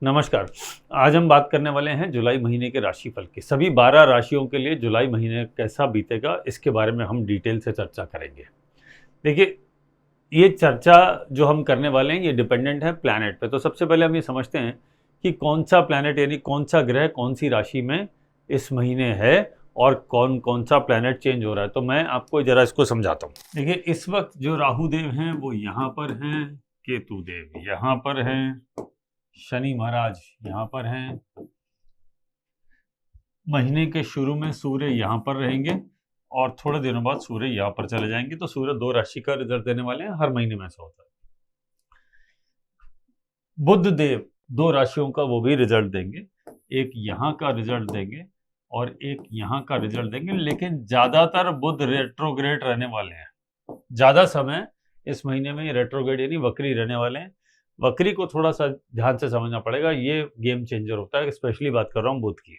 नमस्कार। आज हम बात करने वाले हैं जुलाई महीने के राशिफल की। सभी 12 राशियों के लिए जुलाई महीने कैसा बीतेगा, इसके बारे में हम डिटेल से चर्चा करेंगे। देखिए, ये चर्चा जो हम करने वाले हैं ये डिपेंडेंट है प्लैनेट पे। तो सबसे पहले हम ये समझते हैं कि कौन सा प्लैनेट यानी कौन सा ग्रह कौन सी राशि में इस महीने है और कौन कौन सा प्लैनेट चेंज हो रहा है। तो मैं आपको ज़रा इसको समझाता हूँ। देखिए, इस वक्त जो राहु देव हैं वो यहाँ पर हैं, केतु देव यहाँ पर हैं, शनि महाराज यहाँ पर हैं। महीने के शुरू में सूर्य यहाँ पर रहेंगे और थोड़े दिनों बाद सूर्य यहाँ पर चले जाएंगे। तो सूर्य 2 राशि का रिजल्ट देने वाले हैं, हर महीने में ऐसा होता है। बुध देव 2 राशियों का वो भी रिजल्ट देंगे, एक यहाँ का रिजल्ट देंगे और एक यहाँ का रिजल्ट देंगे। लेकिन ज्यादातर बुध रेट्रोग्रेड रहने वाले हैं। ज्यादा समय इस महीने में रेट्रोग्रेड यानी वक्री रहने वाले हैं। वक्री को थोड़ा सा ध्यान से समझना पड़ेगा, ये गेम चेंजर होता है। स्पेशली बात कर रहा हूं बुध की।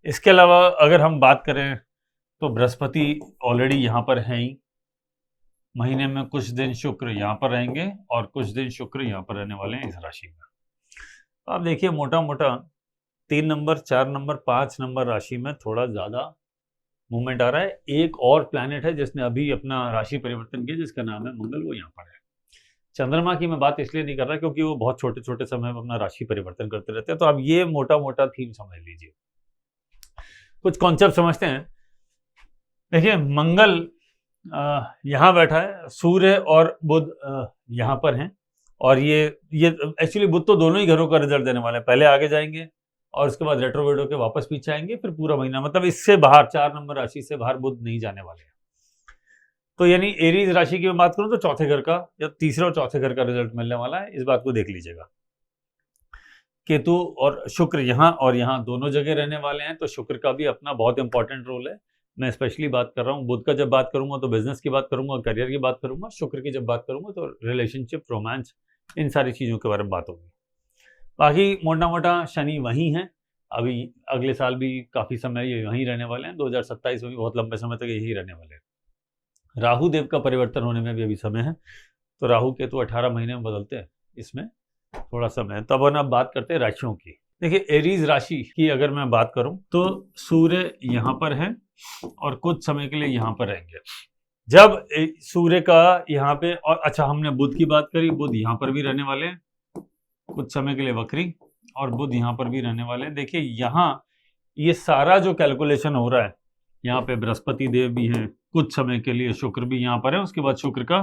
इसके अलावा अगर हम बात करें तो बृहस्पति ऑलरेडी यहाँ पर हैं ही। महीने में कुछ दिन शुक्र यहाँ पर रहेंगे और कुछ दिन शुक्र यहाँ पर रहने वाले हैं इस राशि में। तो आप देखिए, मोटा मोटा 3 नंबर, 4 नंबर, 5 नंबर राशि में थोड़ा ज्यादा मूवमेंट आ रहा है। एक और प्लैनेट है जिसने अभी अपना राशि परिवर्तन किया, जिसका नाम है मंगल, वो यहाँ पर है। चंद्रमा की मैं बात इसलिए नहीं कर रहा क्योंकि वो बहुत छोटे छोटे समय में अपना राशि परिवर्तन करते रहते हैं। तो आप ये मोटा मोटा थीम समझ लीजिए, कुछ कॉन्सेप्ट समझते हैं। देखिए, मंगल यहाँ बैठा है, सूर्य और बुध यहाँ पर हैं और ये एक्चुअली बुध तो दोनों ही घरों का रिजल्ट देने वाले हैं। पहले आगे जाएंगे और उसके बाद रेट्रोग्रेड होकर वापस पीछे आएंगे, फिर पूरा महीना, मतलब इससे बाहर 4 नंबर राशि से बाहर बुध नहीं जाने वाले हैं। तो यानी एरीज राशि की मैं बात करूं तो चौथे घर का या तीसरे और चौथे घर का रिजल्ट मिलने वाला है। इस बात को देख लीजिएगा। केतु और शुक्र यहाँ और यहाँ दोनों जगह रहने वाले हैं, तो शुक्र का भी अपना बहुत इंपॉर्टेंट रोल है। मैं स्पेशली बात कर रहा हूँ बुध का। जब बात करूंगा तो बिजनेस की बात करूंगा, करियर की बात करूंगा। शुक्र की जब बात करूंगा तो रिलेशनशिप, रोमांस, इन सारी चीजों के बारे में बात होगी। बाकी मोटा मोटा शनि वहीं है, अभी अगले साल भी काफी समय ये वहीं रहने वाले हैं। 2027 में भी बहुत लंबे समय तक यही रहने वाले हैं। राहु देव का परिवर्तन होने में भी अभी समय है, तो राहु केतु 18 महीने में बदलते हैं, इसमें थोड़ा समय है। तब अब बात करते हैं राशियों की। देखिए, एरीज राशि की अगर मैं बात करूं तो सूर्य यहाँ पर है और कुछ समय के लिए यहाँ पर रहेंगे। जब सूर्य का यहाँ पे, और अच्छा हमने बुध की बात करी, बुध यहाँ पर भी रहने वाले हैं कुछ समय के लिए वक्री, और बुध यहाँ पर भी रहने वाले हैं। देखिए, यहाँ ये सारा जो कैलकुलेशन हो रहा है, यहाँ पे बृहस्पति देव भी हैं कुछ समय के लिए, शुक्र भी यहाँ पर है, उसके बाद शुक्र का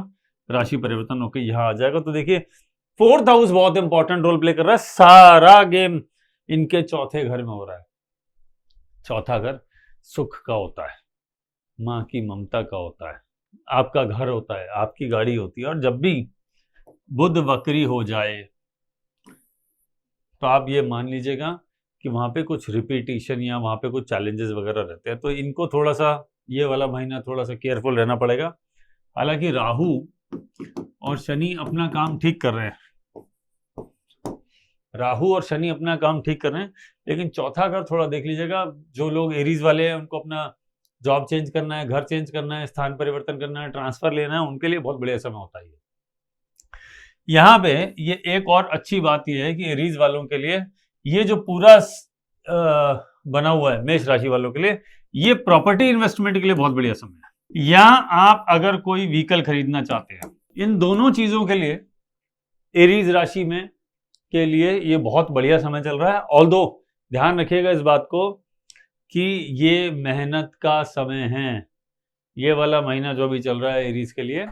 राशि परिवर्तन होकर यहाँ आ जाएगा। तो देखिए, 4th हाउस बहुत इंपॉर्टेंट रोल प्ले कर रहा है। सारा गेम इनके चौथे घर में हो रहा है। चौथा घर सुख का होता है, माँ की ममता का होता है, आपका घर होता है, आपकी गाड़ी होती है। और जब भी बुध वक्री हो जाए तो आप ये मान लीजिएगा कि वहां पे कुछ रिपीटिशन या वहां पे कुछ चैलेंजेस वगैरह रहते हैं। तो इनको थोड़ा सा ये वाला महीना थोड़ा सा केयरफुल रहना पड़ेगा। हालांकि राहु और शनि अपना काम ठीक कर रहे हैं, राहु और शनि अपना काम ठीक कर रहे हैं, लेकिन चौथा घर थोड़ा देख लीजिएगा। जो लोग एरीज वाले हैं, उनको अपना जॉब चेंज करना है, घर चेंज करना है, स्थान परिवर्तन करना है, ट्रांसफर लेना है, उनके लिए बहुत बढ़िया समय होता है। यहाँ पे ये एक और अच्छी बात यह है कि एरीज वालों के लिए ये जो पूरा बना हुआ है मेष राशि वालों के लिए, ये प्रॉपर्टी इन्वेस्टमेंट के लिए बहुत बढ़िया समय है। या आप अगर कोई व्हीकल खरीदना चाहते हैं, इन दोनों चीजों के लिए एरीज राशि में के लिए ये बहुत बढ़िया समय चल रहा है। ऑल्दो ध्यान रखिएगा इस बात को कि ये मेहनत का समय है। ये वाला महीना जो भी चल रहा है एरीज के लिए,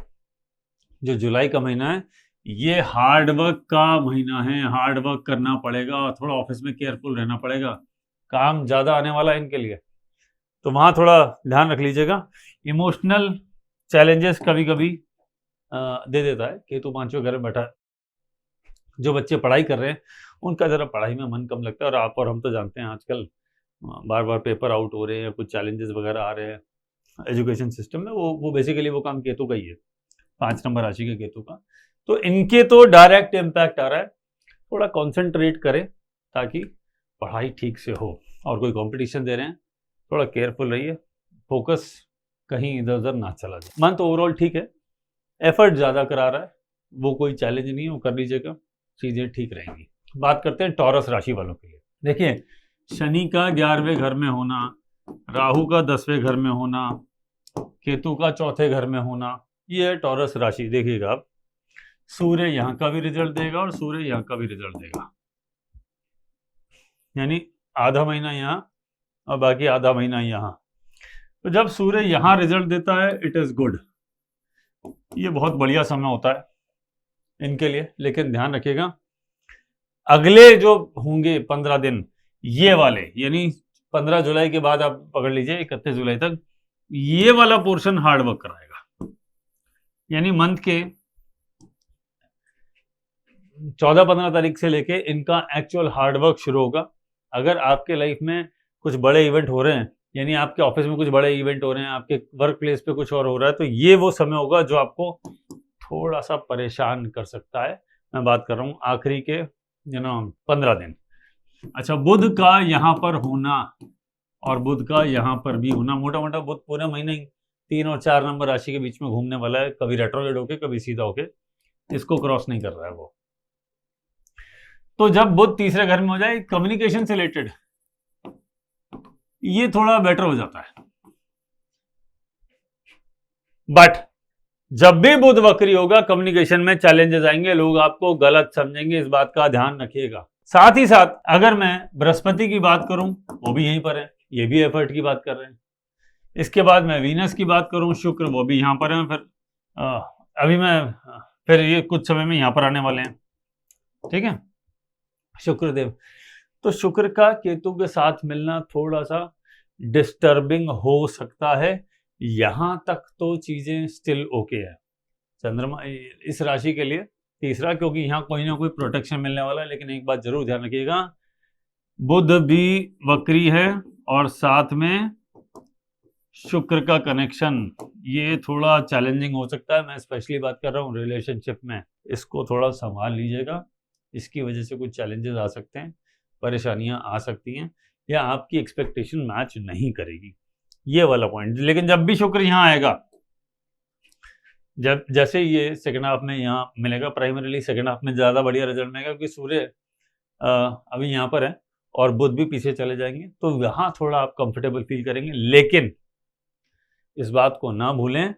जो जुलाई का महीना है, ये हार्ड वर्क का महीना है। हार्ड वर्क करना पड़ेगा, थोड़ा ऑफिस में केयरफुल रहना पड़ेगा, काम ज्यादा आने वाला है इनके लिए, तो वहां थोड़ा ध्यान रख लीजिएगा। इमोशनल चैलेंजेस कभी कभी दे देता है। केतु 5वें घर में बैठा है। जो बच्चे पढ़ाई कर रहे हैं उनका जरा पढ़ाई में मन कम लगता है, और आप और हम तो जानते हैं आजकल बार बार पेपर आउट हो रहे हैं, कुछ चैलेंजेस वगैरह आ रहे हैं एजुकेशन सिस्टम में। वो बेसिकली वो काम केतु का ही है, 5 नंबर राशि के केतु का। तो इनके तो डायरेक्ट इम्पैक्ट आ रहा है। थोड़ा कॉन्सेंट्रेट करें ताकि पढ़ाई ठीक से हो, और कोई कंपटीशन दे रहे हैं थोड़ा केयरफुल रहिए, फोकस कहीं इधर उधर ना चला जाए। मन तो ओवरऑल ठीक है, एफर्ट ज़्यादा करा रहा है, वो कोई चैलेंज नहीं है, वो कर लीजिएगा, चीज़ें ठीक रहेंगी। बात करते हैं टॉरस राशि वालों के लिए। देखिए, शनि का 11वें घर में होना, राहु का 10वें घर में होना, केतु का 4थे घर में होना, ये है टॉरस राशि। देखिएगा आप, सूर्य यहाँ का भी रिजल्ट देगा और सूर्य यहाँ का भी रिजल्ट देगा, यानी आधा महीना यहाँ और बाकी आधा महीना यहाँ। तो जब सूर्य यहाँ रिजल्ट देता है, इट इज गुड, ये बहुत बढ़िया समय होता है इनके लिए। लेकिन ध्यान रखिएगा, अगले जो होंगे 15 दिन, ये वाले, यानी 15 जुलाई के बाद आप पकड़ लीजिए 31 जुलाई तक, ये वाला पोर्शन हार्ड वर्क कराएगा। यानी मंथ के 14-15 तारीख से लेके इनका एक्चुअल हार्ड वर्क शुरू होगा। अगर आपके लाइफ में कुछ बड़े इवेंट हो रहे हैं, यानी आपके ऑफिस में कुछ बड़े इवेंट हो रहे हैं, आपके वर्क प्लेस पे कुछ और हो रहा है, तो ये वो समय होगा जो आपको थोड़ा सा परेशान कर सकता है। मैं बात कर रहा हूँ आखिरी के 15 दिन। अच्छा, बुध का यहाँ पर होना और बुध का यहाँ पर भी होना, मोटा मोटा बुध पूरे महीने 3 और 4 नंबर राशि के बीच में घूमने वाला है, कभी रेट्रोग्रेड होके कभी सीधा होके, इसको क्रॉस नहीं कर रहा है वो। तो जब बुध तीसरे घर में हो जाए, कम्युनिकेशन से रिलेटेड ये थोड़ा बेटर हो जाता है। बट जब भी बुध वक्री होगा, कम्युनिकेशन में चैलेंजेस आएंगे, लोग आपको गलत समझेंगे, इस बात का ध्यान रखिएगा। साथ ही साथ अगर मैं बृहस्पति की बात करूं, वो भी यहीं पर है, ये भी एफर्ट की बात कर रहे हैं। इसके बाद मैं वीनस की बात करूं, शुक्र, वो भी यहां पर है। फिर ये कुछ समय में यहां पर आने वाले हैं, ठीक है, शुक्रदेव। तो शुक्र का केतु के साथ मिलना थोड़ा सा डिस्टर्बिंग हो सकता है। यहां तक तो चीजें स्टिल ओके है चंद्रमा इस राशि के लिए तीसरा, क्योंकि यहाँ कोई ना कोई प्रोटेक्शन मिलने वाला है। लेकिन एक बात जरूर ध्यान रखिएगा, बुध भी वक्री है और साथ में शुक्र का कनेक्शन, ये थोड़ा चैलेंजिंग हो सकता है। मैं स्पेशली बात कर रहा हूँ रिलेशनशिप में, इसको थोड़ा संभाल लीजिएगा, इसकी वजह से कुछ चैलेंजेस आ सकते हैं, परेशानियां आ सकती हैं, या आपकी एक्सपेक्टेशन मैच नहीं करेगी, ये वाला पॉइंट। लेकिन जब भी शुक्र यहाँ आएगा, जब जैसे ये सेकंड हाफ में यहाँ मिलेगा, प्राइमरीली सेकंड हाफ में ज़्यादा बढ़िया रिजल्ट मिलेगा, क्योंकि सूर्य अभी यहाँ पर है और बुध भी पीछे चले जाएंगे, तो यहाँ थोड़ा आप कंफर्टेबल फील करेंगे। लेकिन इस बात को ना भूलें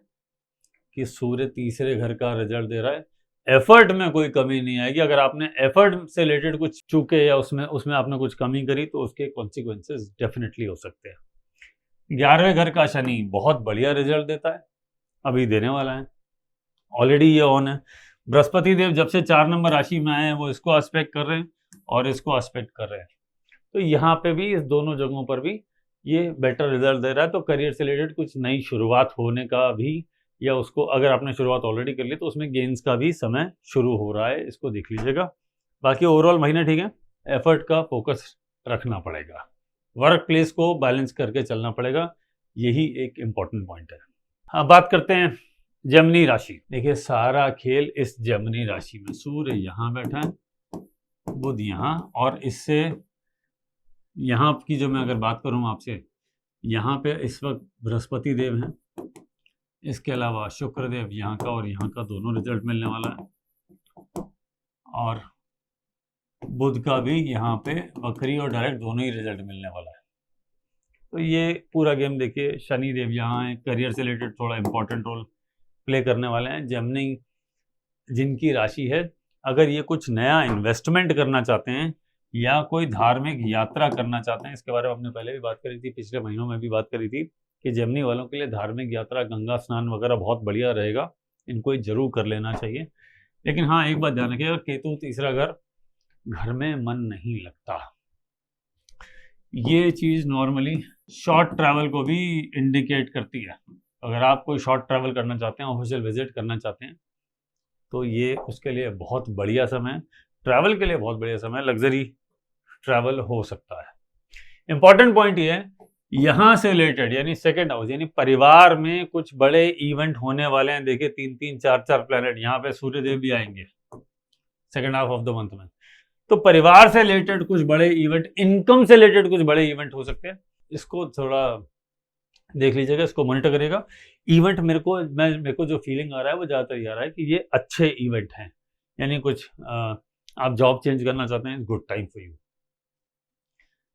कि सूर्य तीसरे घर का रिजल्ट दे रहा है, एफर्ट में कोई कमी नहीं आएगी। अगर आपने एफर्ट से रिलेटेड कुछ चूके या उसमें आपने कुछ कमी करी, तो उसके कॉन्सिक्वेंसेस डेफिनेटली हो सकते हैं। 11वें घर का शनि बहुत बढ़िया रिजल्ट देता है, अभी देने वाला है, ऑलरेडी ये ऑन है। बृहस्पति देव जब से 4 नंबर राशि में आए हैं, वो इसको एस्पेक्ट कर रहे हैं और इसको एस्पेक्ट कर रहे हैं, तो यहाँ पे भी इस दोनों जगहों पर भी ये बेटर रिजल्ट दे रहा है। तो करियर से रिलेटेड कुछ नई शुरुआत होने का भी, या उसको अगर आपने शुरुआत ऑलरेडी कर ली तो उसमें गेन्स का भी समय शुरू हो रहा है, इसको देख लीजिएगा। बाकी ओवरऑल महीना ठीक है, एफर्ट का फोकस रखना पड़ेगा, वर्क प्लेस को बैलेंस करके चलना पड़ेगा, यही एक इम्पॉर्टेंट पॉइंट है। अब बात करते हैं जेमिनी राशि। देखिए, सारा खेल इस जेमिनी राशि में, सूर्य यहाँ बैठा है, बुध यहाँ, और इससे यहाँ की जो मैं अगर बात करूँ आपसे, यहाँ पे इस वक्त बृहस्पति देव हैं, इसके अलावा शुक्रदेव यहाँ का और यहाँ का दोनों रिजल्ट मिलने वाला है, और बुध का भी यहाँ पे वक्री और डायरेक्ट दोनों ही रिजल्ट मिलने वाला है। तो ये पूरा गेम देखिए, शनि देव यहाँ है, करियर से रिलेटेड थोड़ा इंपॉर्टेंट रोल प्ले करने वाले हैं। जेमिनी जिनकी राशि है, अगर ये कुछ नया इन्वेस्टमेंट करना चाहते हैं या कोई धार्मिक यात्रा करना चाहते हैं, इसके बारे में हमने पहले भी बात करी थी, पिछले महीनों में भी बात करी थी कि जेमिनी वालों के लिए धार्मिक यात्रा, गंगा स्नान वगैरह बहुत बढ़िया रहेगा, इनको जरूर कर लेना चाहिए। लेकिन हाँ, एक बात ध्यान रखिएगा, केतु तीसरा घर में मन नहीं लगता, ये चीज़ नॉर्मली शॉर्ट ट्रैवल को भी इंडिकेट करती है। अगर आप कोई शॉर्ट ट्रैवल करना चाहते हैं, ऑफिशियल विजिट करना चाहते हैं, तो ये उसके लिए बहुत बढ़िया समय, ट्रैवल के लिए बहुत बढ़िया समय, लग्जरी ट्रैवल हो सकता है। इंपॉर्टेंट पॉइंट ये है, यहाँ से रिलेटेड यानी सेकेंड हाउस, यानी परिवार में कुछ बड़े इवेंट होने वाले हैं। देखिए 3-3, 4-4 प्लैनेट, यहाँ पे सूर्यदेव भी आएंगे second half of the month में, तो परिवार से रिलेटेड कुछ बड़े इवेंट, इनकम से रिलेटेड कुछ बड़े इवेंट हो सकते हैं, इसको थोड़ा देख लीजिएगा, इसको मॉनिटर करिएगा। इवेंट मेरे को जो फीलिंग आ रहा है वो ज़्यादातर ये आ रहा है कि ये अच्छे इवेंट हैं, यानी कुछ आप जॉब चेंज करना चाहते हैं, गुड टाइम फॉर यू।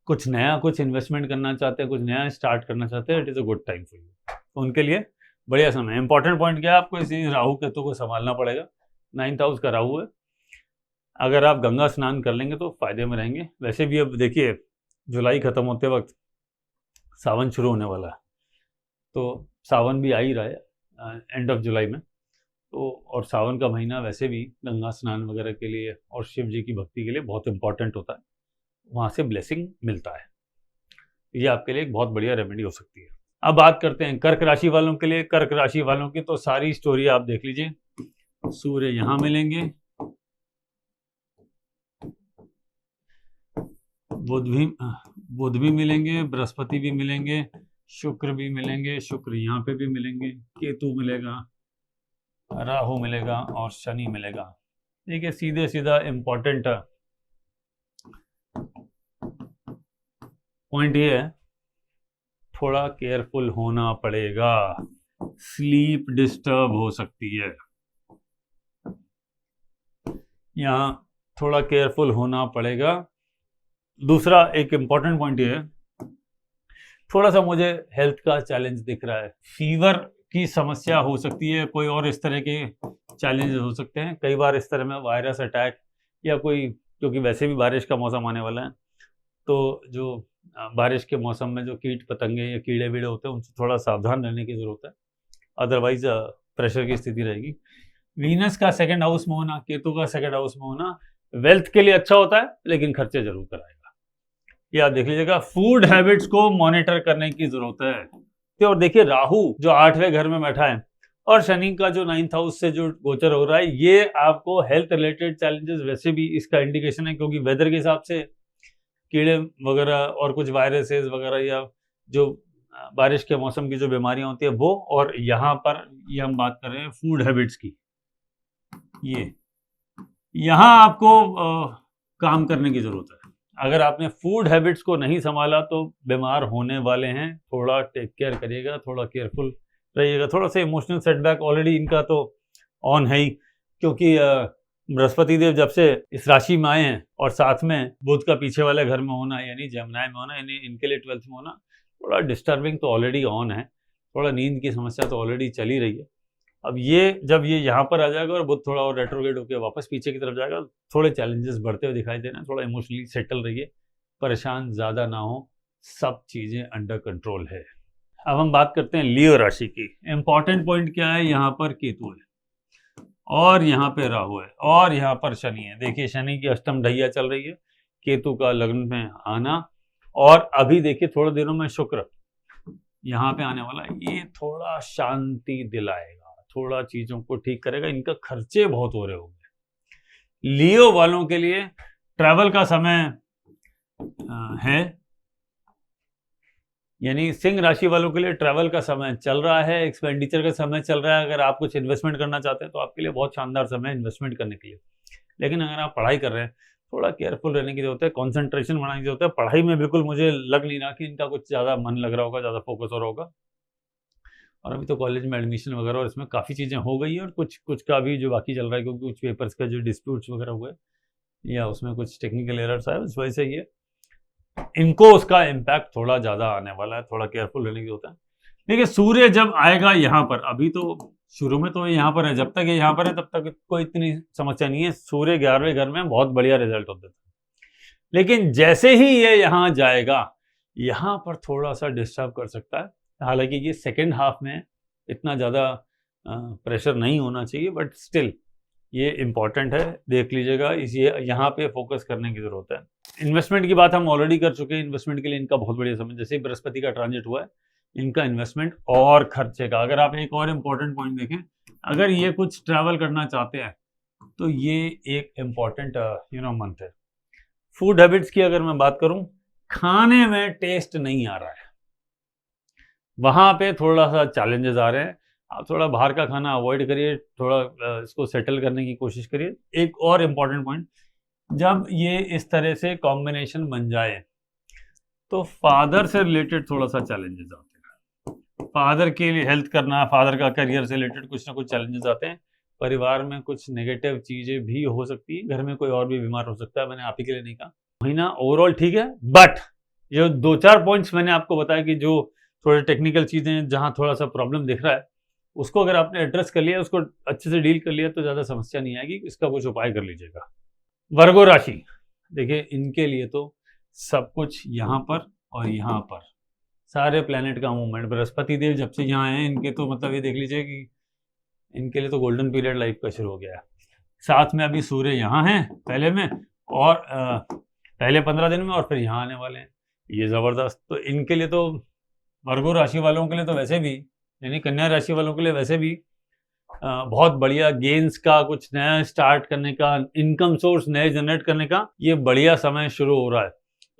कुछ नया, कुछ इन्वेस्टमेंट करना चाहते हैं, कुछ नया स्टार्ट करना चाहते हैं, it is a good time for you. तो उनके लिए बढ़िया समय। इंपॉर्टेंट पॉइंट क्या है, आपको इसी राहु केतु को संभालना पड़ेगा। 9th हाउस का राहु है। अगर आप गंगा स्नान कर लेंगे तो फायदे में रहेंगे। वैसे भी अब देखिए, जुलाई खत्म होते वक्त सावन शुरू होने वाला है, तो सावन भी आ ही रहा है एंड ऑफ जुलाई में। तो और सावन का महीना वैसे भी गंगा स्नान वगैरह के लिए और शिव जी की भक्ति के लिए बहुत इंपॉर्टेंट होता है, वहाँ से ब्लेसिंग मिलता है। ये आपके लिए एक बहुत बढ़िया रेमेडी हो सकती है। अब बात करते हैं कर्क राशि वालों के लिए। कर्क राशि वालों की तो सारी स्टोरी आप देख लीजिए। सूर्य यहाँ मिलेंगे, बुध भी मिलेंगे, बृहस्पति भी मिलेंगे, शुक्र भी मिलेंगे, शुक्र यहाँ पे भी मिलेंगे, केतु मिलेगा, राहु मिलेगा और शनि मिलेगा। देखिए सीधे सीधा इंपॉर्टेंट पॉइंट ये है, थोड़ा केयरफुल होना पड़ेगा, स्लीप डिस्टर्ब हो सकती है। यहाँ थोड़ा केयरफुल होना पड़ेगा। दूसरा एक इंपॉर्टेंट पॉइंट ये है, थोड़ा सा मुझे हेल्थ का चैलेंज दिख रहा है। फीवर की समस्या हो सकती है, कोई और इस तरह के चैलेंजेस हो सकते हैं। कई बार इस तरह में वायरस अटैक या कोई, क्योंकि वैसे भी बारिश का मौसम आने वाला है, तो जो बारिश के मौसम में जो कीट पतंगे या कीड़े वीड़े होते हैं उनसे थोड़ा सावधान रहने की ज़रूरत है, अदरवाइज प्रेशर की स्थिति रहेगी। वीनस का सेकंड हाउस में होना, केतु का सेकंड हाउस में होना वेल्थ के लिए अच्छा होता है, लेकिन खर्चे जरूर कराएगा। ये आप देख लीजिएगा। फूड हैबिट्स को मॉनिटर करने की जरूरत है। तो और देखिए राहु जो 8वें घर में बैठा है और शनि का जो 9th हाउस से जो गोचर हो रहा है, ये आपको हेल्थ रिलेटेड चैलेंजेस वैसे भी इसका इंडिकेशन है, क्योंकि वेदर के हिसाब से कीड़े वगैरह और कुछ वायरसेस वगैरह या जो बारिश के मौसम की जो बीमारियां होती है वो, और यहाँ पर ये हम बात कर रहे हैं फूड हैबिट्स की। ये यहाँ आपको काम करने की जरूरत है। अगर आपने फूड हैबिट्स को नहीं संभाला तो बीमार होने वाले हैं। थोड़ा टेक केयर करिएगा, थोड़ा केयरफुल रहिएगा। थोड़ा सा इमोशनल सेटबैक ऑलरेडी इनका तो ऑन है ही, क्योंकि बृहस्पति देव जब से इस राशि में आए हैं और साथ में बुध का पीछे वाले घर में होना यानी जमनाय में होना, यानी इनके लिए 12th में होना, थोड़ा डिस्टर्बिंग तो ऑलरेडी ऑन है। थोड़ा नींद की समस्या तो ऑलरेडी चली रही है। अब ये जब ये यहाँ पर आ जाएगा और बुध थोड़ा और रेट्रोग्रेड होकर वापस पीछे की तरफ जाएगा, थोड़े चैलेंजेस बढ़ते हुए दिखाई दे रहे हैं। थोड़ा इमोशनली सेटल रहिए, परेशान ज़्यादा ना हो, सब चीज़ें अंडर कंट्रोल है। अब हम बात करते हैं लियो राशि की। इंपॉर्टेंट पॉइंट क्या है, यहाँ पर केतु है और यहाँ पे राहु है और यहाँ पर शनि है। देखिए शनि की अष्टम ढैया चल रही है, केतु का लग्न में आना, और अभी देखिए थोड़े दिनों में शुक्र यहाँ पे आने वाला है। ये थोड़ा शांति दिलाएगा, थोड़ा चीजों को ठीक करेगा। इनका खर्चे बहुत हो रहे होंगे। लियो वालों के लिए ट्रैवल का समय है, यानी सिंह राशि वालों के लिए ट्रैवल का समय चल रहा है, एक्सपेंडिचर का समय चल रहा है। अगर आप कुछ इन्वेस्टमेंट करना चाहते हैं तो आपके लिए बहुत शानदार समय है इन्वेस्टमेंट करने के लिए। लेकिन अगर आप पढ़ाई कर रहे हैं, थोड़ा केयरफुल रहने की जरूरत है, कॉन्सेंट्रेशन बढ़ाने की जरूरत है। पढ़ाई में बिल्कुल मुझे लग नहीं रहा कि इनका कुछ ज़्यादा मन लग रहा होगा, ज़्यादा फोकस हो रहा होगा। और अभी तो कॉलेज में एडमिशन वगैरह और इसमें काफ़ी चीज़ें हो गई है, और कुछ का भी जो बाकी चल रहा है, क्योंकि कुछ पेपर्स का जो डिस्प्यूट्स वगैरह हुए या उसमें कुछ टेक्निकल एरर्स आए, उस वजह से ये इनको उसका इम्पैक्ट थोड़ा ज़्यादा आने वाला है। थोड़ा केयरफुल रहने की होता है। देखिए सूर्य जब आएगा यहाँ पर, अभी तो शुरू में तो यहाँ पर है, जब तक ये यहाँ पर है तब तक कोई इतनी समस्या नहीं है। सूर्य 11वें घर में बहुत बढ़िया रिजल्ट होता है, लेकिन जैसे ही ये यहाँ जाएगा, यहाँ पर थोड़ा सा डिस्टर्ब कर सकता है। हालांकि ये सेकेंड हाफ में इतना ज़्यादा प्रेशर नहीं होना चाहिए, बट स्टिल ये इम्पॉर्टेंट है, देख लीजिएगा। इसी यहाँ पे फोकस करने की ज़रूरत है। इन्वेस्टमेंट की बात हम ऑलरेडी कर चुके हैं। इन्वेस्टमेंट के लिए इनका बहुत बढ़िया समय, जैसे ही बृहस्पति का ट्रांजिट हुआ है, इनका इन्वेस्टमेंट और खर्चे का। अगर आप एक और इम्पॉर्टेंट पॉइंट देखें, अगर ये कुछ ट्रैवल करना चाहते हैं तो ये एक इम्पॉर्टेंट मंथ है। फूड हैबिट्स की अगर मैं बात करूं, खाने में टेस्ट नहीं आ रहा है, वहां पे थोड़ा सा चैलेंजेस आ रहे हैं। आप थोड़ा बाहर का खाना अवॉइड करिए, थोड़ा इसको सेटल करने की कोशिश करिए। एक और इम्पॉर्टेंट पॉइंट, जब ये इस तरह से कॉम्बिनेशन बन जाए तो फादर से रिलेटेड थोड़ा सा चैलेंजेस आते हैं। फादर के लिए हेल्थ करना, फादर का करियर से रिलेटेड कुछ ना कुछ चैलेंजेस आते हैं। परिवार में कुछ नेगेटिव चीजें भी हो सकती है, घर में कोई और भी बीमार हो सकता है, मैंने आप ही के लिए नहीं कहा। महीना ओवरऑल ठीक है, बट ये 2-4 पॉइंट्स मैंने आपको बताया कि जो थोड़े टेक्निकल चीजें जहां थोड़ा सा प्रॉब्लम दिख रहा है, उसको अगर आपने एड्रेस कर लिया, उसको अच्छे से डील कर लिया, तो ज्यादा समस्या नहीं आएगी। इसका कुछ उपाय कर लीजिएगा। वर्गो राशि, देखिए इनके लिए तो सब कुछ यहाँ पर और यहाँ पर सारे प्लेनेट का मूवमेंट, बृहस्पति देव जब से यहाँ आए इनके तो मतलब ये देख लीजिए कि इनके लिए तो गोल्डन पीरियड लाइफ का शुरू हो गया है। साथ में अभी सूर्य यहाँ है पहले में, और पहले 15 दिन में, और फिर यहाँ आने वाले हैं। ये जबरदस्त, तो इनके लिए तो वर्गो राशि वालों के लिए तो वैसे भी, यानी कन्या राशि वालों के लिए वैसे भी बहुत बढ़िया गेन्स का, कुछ नया स्टार्ट करने का, इनकम सोर्स नए जनरेट करने का ये बढ़िया समय शुरू हो रहा है।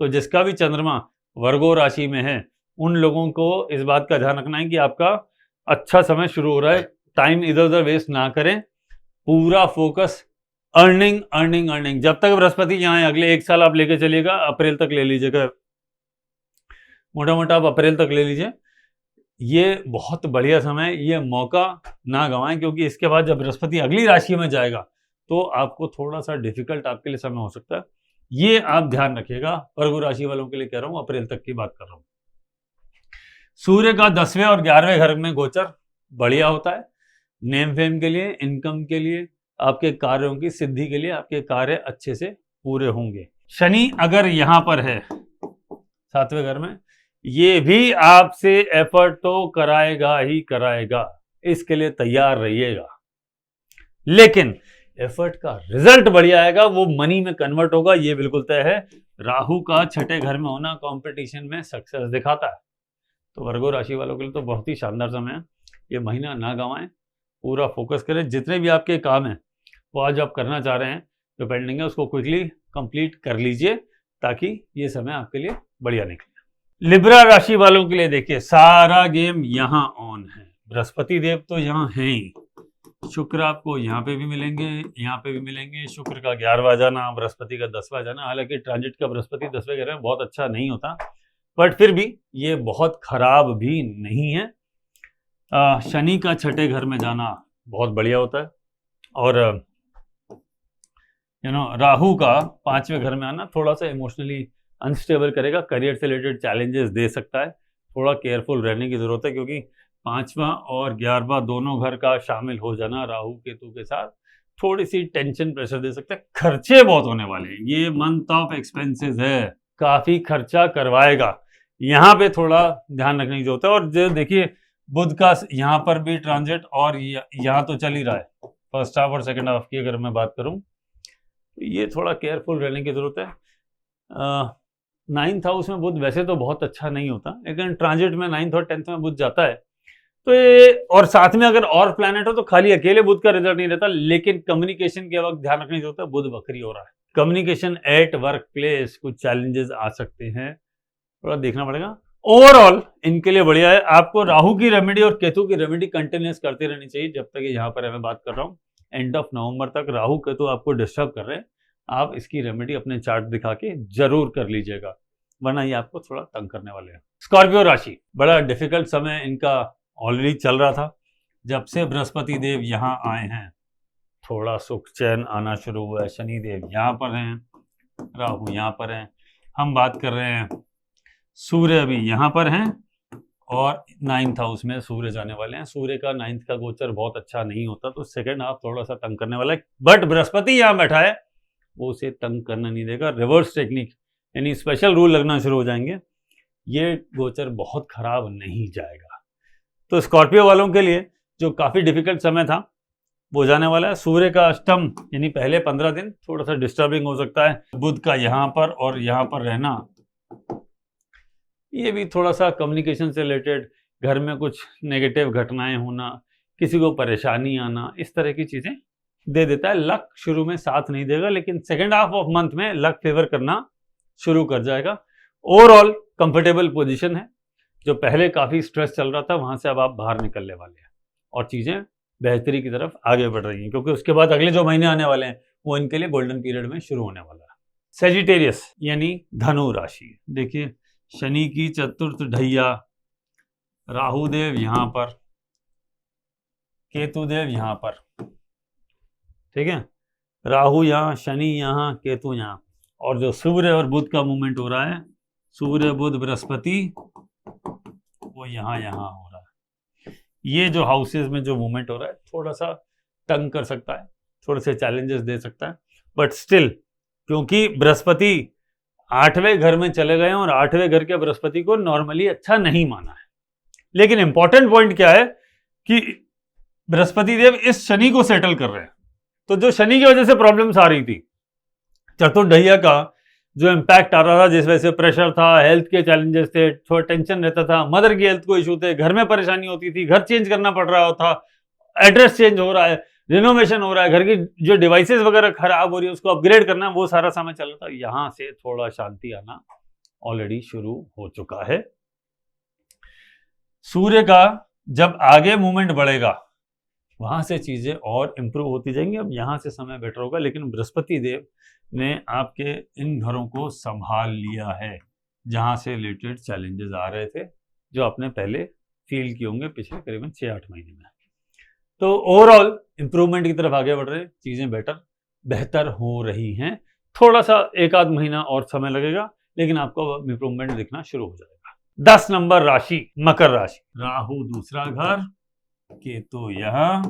तो जिसका भी चंद्रमा वर्गो राशि में है, उन लोगों को इस बात का ध्यान रखना है कि आपका अच्छा समय शुरू हो रहा है। टाइम इधर उधर वेस्ट ना करें, पूरा फोकस अर्निंग अर्निंग अर्निंग। जब तक बृहस्पति यहाँ है, अगले 1 साल आप लेके चलिएगा, अप्रैल तक ले लीजिएगा, मोटा मोटा आप अप्रैल तक ले लीजिए। ये बहुत बढ़िया समय, ये मौका ना गंवाएं, क्योंकि इसके बाद जब बृहस्पति अगली राशि में जाएगा तो आपको थोड़ा सा डिफिकल्ट आपके लिए समय हो सकता है। ये आप ध्यान रखिएगा। वर्गो राशि वालों के लिए कह रहा हूं, अप्रैल तक की बात कर रहा हूं। सूर्य का 10वें और 11वें घर में गोचर बढ़िया होता है, नेम फेम के लिए, इनकम के लिए, आपके कार्यों की सिद्धि के लिए, आपके कार्य अच्छे से पूरे होंगे। शनि अगर यहां पर है 7वें घर में, ये भी आपसे एफर्ट तो कराएगा ही कराएगा, इसके लिए तैयार रहिएगा। लेकिन एफर्ट का रिजल्ट बढ़िया आएगा, वो मनी में कन्वर्ट होगा, ये बिल्कुल तय है। राहु का 6ठे घर में होना कंपटीशन में सक्सेस दिखाता है। तो वर्गो राशि वालों के लिए तो बहुत ही शानदार समय है। ये महीना ना गंवाएं, पूरा फोकस करें। जितने भी आपके काम हैं वो आज आप करना चाह रहे हैं, जो पेंडिंग है उसको क्विकली कंप्लीट कर लीजिए, ताकि ये समय आपके लिए बढ़िया निकले। लिब्रा राशि वालों के लिए देखिए, सारा गेम यहाँ ऑन है। बृहस्पति देव तो यहाँ है ही, शुक्र आपको यहाँ पे भी मिलेंगे, यहाँ पे भी मिलेंगे। शुक्र का 11वां जाना, बृहस्पति का 10वां जाना। हालांकि ट्रांजिट का बृहस्पति 10वें घर में बहुत अच्छा नहीं होता, बट फिर भी ये बहुत खराब भी नहीं है। शनि का 6ठे घर में जाना बहुत बढ़िया होता है, और राहु का 5वें घर में आना थोड़ा सा इमोशनली अनस्टेबल करेगा, करियर से रिलेटेड चैलेंजेस दे सकता है। थोड़ा केयरफुल रहने की जरूरत है, क्योंकि 5वां और 11वां दोनों घर का शामिल हो जाना राहु केतु के साथ थोड़ी सी टेंशन प्रेशर दे सकता है। खर्चे बहुत होने वाले हैं, ये मंथ ऑफ एक्सपेंसेस है, काफी खर्चा करवाएगा। यहाँ पे थोड़ा ध्यान रखने की जरूरत है। और जो देखिए, बुध का यहाँ पर भी ट्रांजिट, और यहाँ तो चल ही रहा है फर्स्ट हाफ और सेकंड हाफ की अगर मैं बात करूं, ये थोड़ा केयरफुल रहने की जरूरत है। 9th हाउस में बुध वैसे तो बहुत अच्छा नहीं होता, लेकिन ट्रांजिट में 9th और 10th में बुध जाता है, तो ये, और साथ में अगर और प्लैनेट हो तो खाली अकेले बुध का रिजल्ट नहीं रहता। लेकिन कम्युनिकेशन के वक्त ध्यान रखने की जरूरत है, बुध वक्री हो रहा है। कम्युनिकेशन एट वर्क प्लेस, कुछ चैलेंजेस आ सकते हैं, थोड़ा देखना पड़ेगा। ओवरऑल इनके लिए बढ़िया है। आपको राहु की रेमेडी और केतु की रेमेडी कंटिन्यूस करती रहनी चाहिए, जब तक यहाँ पर मैं बात कर रहा हूँ। एंड ऑफ नवंबर तक राहु केतु आपको डिस्टर्ब कर रहे हैं, आप इसकी रेमेडी अपने चार्ट दिखा के जरूर कर लीजिएगा, वरना ये आपको थोड़ा तंग करने वाले हैं। स्कॉर्पियो राशि, बड़ा डिफिकल्ट समय इनका ऑलरेडी चल रहा था। जब से बृहस्पति देव यहाँ आए हैं, थोड़ा सुख चैन आना शुरू हुआ है। शनि देव यहाँ पर हैं, राहु यहाँ पर हैं। हम बात कर रहे हैं सूर्य अभी यहाँ पर हैं, और 9th हाउस में सूर्य जाने वाले हैं। सूर्य का 9th का गोचर बहुत अच्छा नहीं होता, तो सेकंड हाफ थोड़ा सा तंग करने वाला है। बट बृहस्पति यहाँ बैठा है, वो उसे तंग करना नहीं देगा। रिवर्स टेक्निक यानी स्पेशल रूल लगना शुरू हो जाएंगे, ये गोचर बहुत खराब नहीं जाएगा। तो स्कॉर्पियो वालों के लिए जो काफी डिफिकल्ट समय था वो जाने वाला है। सूर्य का अष्टम यानी पहले 15 दिन थोड़ा सा डिस्टर्बिंग हो सकता है। बुध का यहाँ पर और यहाँ पर रहना, ये भी थोड़ा सा कम्युनिकेशन से रिलेटेड, घर में कुछ नेगेटिव घटनाएं होना, किसी को परेशानी आना, इस तरह की चीजें दे देता है। लक शुरू में साथ नहीं देगा, लेकिन सेकेंड हाफ ऑफ मंथ में लक फेवर करना शुरू कर जाएगा। ओवरऑल कंफर्टेबल पोजीशन है। जो पहले काफी स्ट्रेस चल रहा था, वहां से अब आप बाहर निकलने वाले हैं और चीजें बेहतरी की तरफ आगे बढ़ रही हैं, क्योंकि उसके बाद अगले जो महीने आने वाले हैं वो इनके लिए गोल्डन पीरियड में शुरू होने वाला है। सेजिटेरियस यानी धनु राशि, देखिए शनि की चतुर्थ ढैया, राहु देव यहाँ पर, केतु देव यहाँ पर, ठीक है, राहु यहाँ, शनि यहाँ, केतु यहाँ, और जो सूर्य और बुध का मूवमेंट हो रहा है, सूर्य बुध बृहस्पति, वो यहाँ यहाँ हो रहा है। ये जो हाउसेस में जो मूवमेंट हो रहा है थोड़ा सा तंग कर सकता है, थोड़े से चैलेंजेस दे सकता है, बट स्टिल क्योंकि बृहस्पति 8वें घर में चले गए हैं और 8वें घर के बृहस्पति को नॉर्मली अच्छा नहीं माना है। लेकिन इंपॉर्टेंट पॉइंट क्या है कि बृहस्पति देव इस शनि को सेटल कर रहे हैं, तो जो शनि की वजह से प्रॉब्लम्स आ रही थी, चतुर्दहिया का जो इम्पैक्ट आ रहा था, जिस वजह से प्रेशर था, हेल्थ के चैलेंजेस थे, थोड़ा टेंशन रहता था, मदर की हेल्थ को इशू थे, घर में परेशानी होती थी, घर चेंज करना पड़ रहा था, एड्रेस चेंज हो रहा है, रिनोवेशन हो रहा है, घर की जो डिवाइसेस वगैरह खराब हो रही है उसको अपग्रेड करना है, वो सारा समय चल रहा था। यहाँ से थोड़ा शांति आना ऑलरेडी शुरू हो चुका है। सूर्य का जब आगे मूवमेंट बढ़ेगा वहां से चीजें और इंप्रूव होती जाएंगी। अब यहाँ से समय बेटर होगा, लेकिन बृहस्पति देव ने आपके इन घरों को संभाल लिया है जहां से रिलेटेड चैलेंजेस आ रहे थे, जो आपने पहले फील किए होंगे पिछले करीबन 6-8 महीने में। तो ओवरऑल इंप्रूवमेंट की तरफ आगे बढ़ रहे हैं, चीजें बेहतर हो रही हैं। थोड़ा सा 1-आध महीना और समय लगेगा, लेकिन आपको इंप्रूवमेंट दिखना शुरू हो जाएगा। 10 नंबर राशि मकर राशि, राहु दूसरा घर, केतु यहाँ,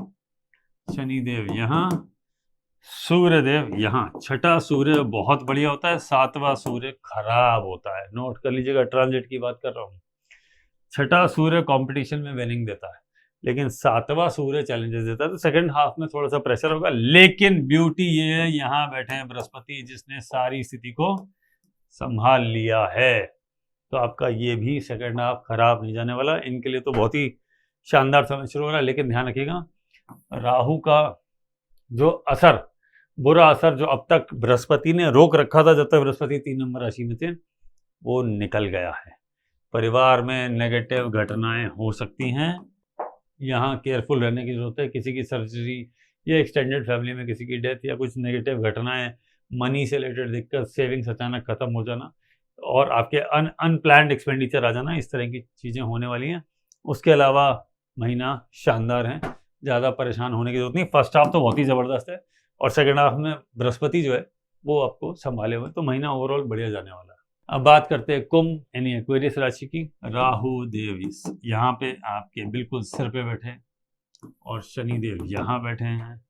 शनिदेव यहाँ, सूर्यदेव यहाँ। छठा सूर्य बहुत बढ़िया होता है, 7वां सूर्य खराब होता है। नोट कर लीजिएगा, ट्रांजिट की बात कर रहा हूँ। छठा सूर्य कंपटीशन में विनिंग देता है, लेकिन 7वां सूर्य चैलेंजेस देता है, तो सेकंड हाफ में थोड़ा सा प्रेशर होगा। लेकिन ब्यूटी ये है, यहाँ बैठे हैं बृहस्पति जिसने सारी स्थिति को संभाल लिया है, तो आपका ये भी सेकंड हाफ खराब नहीं जाने वाला। इनके लिए तो बहुत ही शानदार समय शुरू हो रहा है, लेकिन ध्यान रखिएगा राहु का जो असर, बुरा असर जो अब तक बृहस्पति ने रोक रखा था, जब तक बृहस्पति 3 नंबर राशि में थे, वो निकल गया है। परिवार में नेगेटिव घटनाएं हो सकती हैं, यहाँ केयरफुल रहने की जरूरत है। किसी की सर्जरी या एक्सटेंडेड फैमिली में किसी की डेथ या कुछ नेगेटिव घटनाएं, मनी से रिलेटेड दिक्कत, सेविंग्स अचानक खत्म हो जाना और आपके अनप्लान्ड एक्सपेंडिचर आ जाना, इस तरह की चीज़ें होने वाली हैं। उसके अलावा महीना शानदार है, ज़्यादा परेशान होने की जरूरत नहीं। फर्स्ट हाफ तो बहुत ही ज़बरदस्त है और सेकेंड हाफ में बृहस्पति जो है वो आपको संभाले हुए, तो महीना ओवरऑल बढ़िया जाने वाला है। अब बात करते हैं कुंभ यानी एक्वेरियस राशि की। राहु देव यहाँ पे आपके बिल्कुल सिर पे बैठे हैं और शनि देव यहाँ बैठे हैं।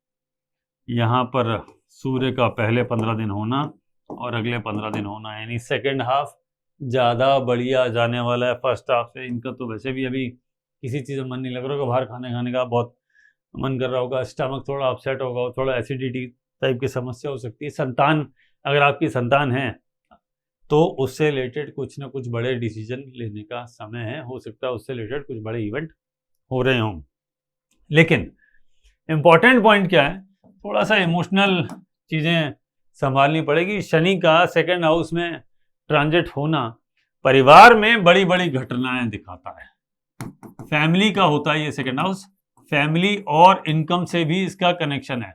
यहाँ पर सूर्य का पहले 15 दिन होना और अगले 15 दिन होना, यानी सेकेंड हाफ ज़्यादा बढ़िया जाने वाला है फर्स्ट हाफ से। इनका तो वैसे भी अभी किसी चीज़ में मन नहीं लग रहा होगा, बाहर खाने का बहुत मन कर रहा होगा, स्टमक थोड़ा अपसेट होगा, थोड़ा एसिडिटी टाइप की समस्या हो सकती है। संतान, अगर आपकी संतान है तो उससे रिलेटेड कुछ ना कुछ बड़े डिसीजन लेने का समय है, हो सकता है उससे रिलेटेड कुछ बड़े इवेंट हो रहे हों। लेकिन इम्पॉर्टेंट पॉइंट क्या है, थोड़ा सा इमोशनल चीज़ें संभालनी पड़ेगी। शनि का सेकेंड हाउस में ट्रांजिट होना परिवार में बड़ी बड़ी घटनाएं दिखाता है। फैमिली का होता है ये सेकेंड हाउस, फैमिली और इनकम से भी इसका कनेक्शन है।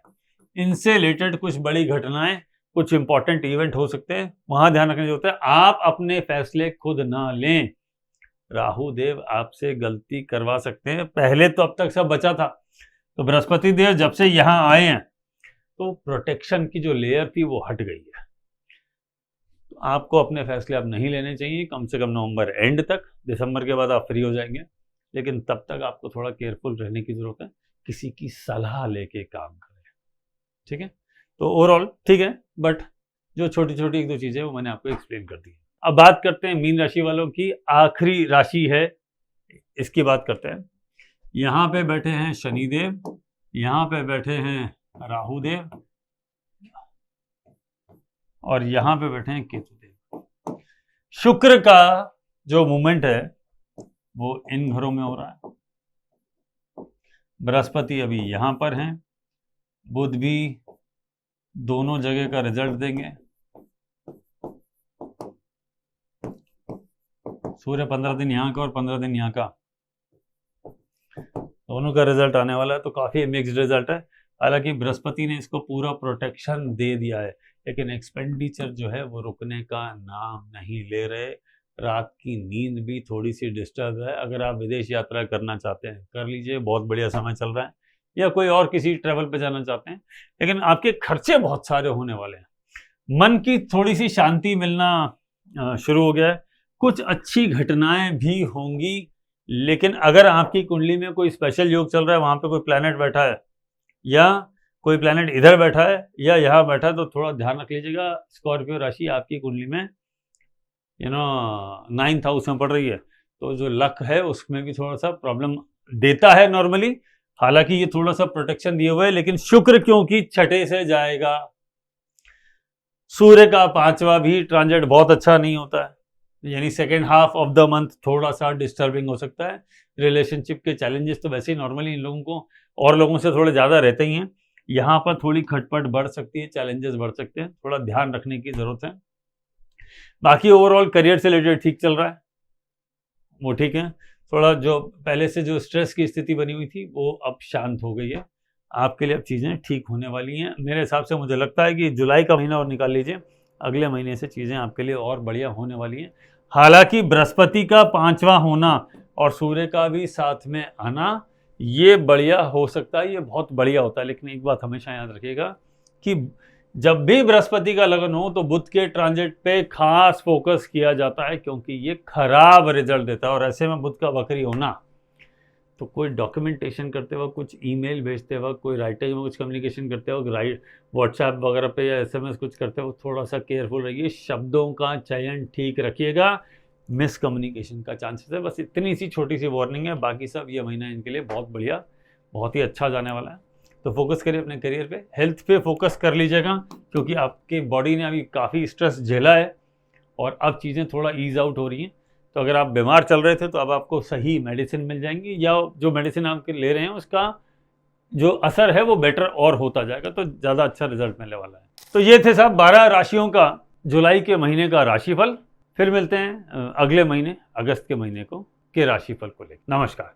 इनसे रिलेटेड कुछ बड़ी घटनाएं, कुछ इंपॉर्टेंट इवेंट हो सकते हैं, वहां ध्यान रखने की जरूरत है। आप अपने फैसले खुद ना लें, राहु देव आपसे गलती करवा सकते हैं। पहले तो अब तक सब बचा था, तो बृहस्पति देव जब से यहां आए हैं तो प्रोटेक्शन की जो लेयर थी वो हट गई है। तो आपको अपने फैसले अब नहीं लेने चाहिए, कम से कम नवंबर एंड तक। दिसंबर के बाद आप फ्री हो जाएंगे, लेकिन तब तक आपको थोड़ा केयरफुल रहने की जरूरत है, किसी की सलाह लेके काम करें, ठीक है। तो ओवरऑल ठीक है, बट जो छोटी छोटी 1-2 चीजें वो मैंने आपको एक्सप्लेन कर दी। अब बात करते हैं मीन राशि वालों की, आखिरी राशि है, इसकी बात करते हैं। यहाँ पे बैठे हैं शनिदेव, यहाँ पे बैठे हैं राहु देव और यहाँ पे बैठे हैं केतु देव। शुक्र का जो मूवमेंट है वो इन घरों में हो रहा है। बृहस्पति अभी यहां पर हैं, बुध भी दोनों जगह का रिजल्ट देंगे। सूर्य 15 दिन यहाँ का और 15 दिन यहाँ का, दोनों का रिजल्ट आने वाला है, तो काफी मिक्स्ड रिजल्ट है। हालांकि बृहस्पति ने इसको पूरा प्रोटेक्शन दे दिया है, लेकिन एक्सपेंडिचर जो है वो रुकने का नाम नहीं ले रहे। रात की नींद भी थोड़ी सी डिस्टर्ब है। अगर आप विदेश यात्रा करना चाहते हैं कर लीजिए, बहुत बढ़िया समय चल रहा है। या कोई और किसी ट्रैवल पे जाना चाहते हैं, लेकिन आपके खर्चे बहुत सारे होने वाले हैं। मन की थोड़ी सी शांति मिलना शुरू हो गया है, कुछ अच्छी घटनाएं भी होंगी, लेकिन अगर आपकी कुंडली में कोई स्पेशल योग चल रहा है, वहां पे कोई प्लैनेट बैठा है या कोई प्लैनेट इधर बैठा है या यहाँ बैठा है, तो थोड़ा ध्यान रख लीजिएगा। स्कॉर्पियो राशि आपकी कुंडली में 9th हाउस में पड़ रही है, तो जो लक है उसमें भी थोड़ा सा प्रॉब्लम देता है नॉर्मली। हालांकि ये थोड़ा सा प्रोटेक्शन दिए हुए है, लेकिन शुक्र क्योंकि छठे से जाएगा, सूर्य का 5वां भी ट्रांजिट बहुत अच्छा नहीं होता है, यानी second half of the month थोड़ा सा डिस्टर्बिंग हो सकता है। रिलेशनशिप के चैलेंजेस तो वैसे ही नॉर्मली इन लोगों को और लोगों से थोड़े ज़्यादा रहते ही हैं, यहाँ पर थोड़ी खटपट बढ़ सकती है, चैलेंजेस बढ़ सकते हैं, थोड़ा ध्यान रखने की ज़रूरत है। बाकी ओवरऑल करियर से रिलेटेड ठीक चल रहा है, वो ठीक है। थोड़ा जो पहले से जो स्ट्रेस की स्थिति बनी हुई थी वो अब शांत हो गई है, आपके लिए अब चीज़ें ठीक होने वाली हैं। मेरे हिसाब से मुझे लगता है कि जुलाई का महीना और निकाल लीजिए, अगले महीने से चीज़ें आपके लिए और बढ़िया होने वाली हैं। हालांकि बृहस्पति का 5वां होना और सूर्य का भी साथ में आना ये बढ़िया हो सकता है, ये बहुत बढ़िया होता है, लेकिन एक बात हमेशा याद रखिएगा कि जब भी बृहस्पति का लगन हो तो बुध के ट्रांजिट पे खास फोकस किया जाता है, क्योंकि ये खराब रिजल्ट देता है। और ऐसे में बुध का वक्री होना, तो कोई डॉक्यूमेंटेशन करते वक्त, कुछ ईमेल भेजते वक्त, कोई राइटिंग में कुछ कम्युनिकेशन करते वक्त, व्हाट्सएप वगैरह पे या एसएमएस कुछ करते वक्त थोड़ा सा केयरफुल रहिए, शब्दों का चयन ठीक रखिएगा, मिस कम्युनिकेशन का चांसेस है। बस इतनी सी छोटी सी वार्निंग है, बाकी सब ये महीना इनके लिए बहुत बढ़िया, बहुत ही अच्छा जाने वाला है। तो फोकस करिए अपने करियर पे, हेल्थ पे फोकस कर लीजिएगा, क्योंकि आपकी बॉडी ने अभी काफ़ी स्ट्रेस झेला है और अब चीज़ें थोड़ा ईज आउट हो रही हैं। तो अगर आप बीमार चल रहे थे तो अब आपको सही मेडिसिन मिल जाएंगी, या जो मेडिसिन आप ले रहे हैं उसका जो असर है वो बेटर और होता जाएगा, तो ज़्यादा अच्छा रिजल्ट मिलने वाला है। तो ये थे साहब 12 राशियों का जुलाई के महीने का राशिफल। फिर मिलते हैं अगले महीने अगस्त के महीने को के राशिफल को लेकर। नमस्कार।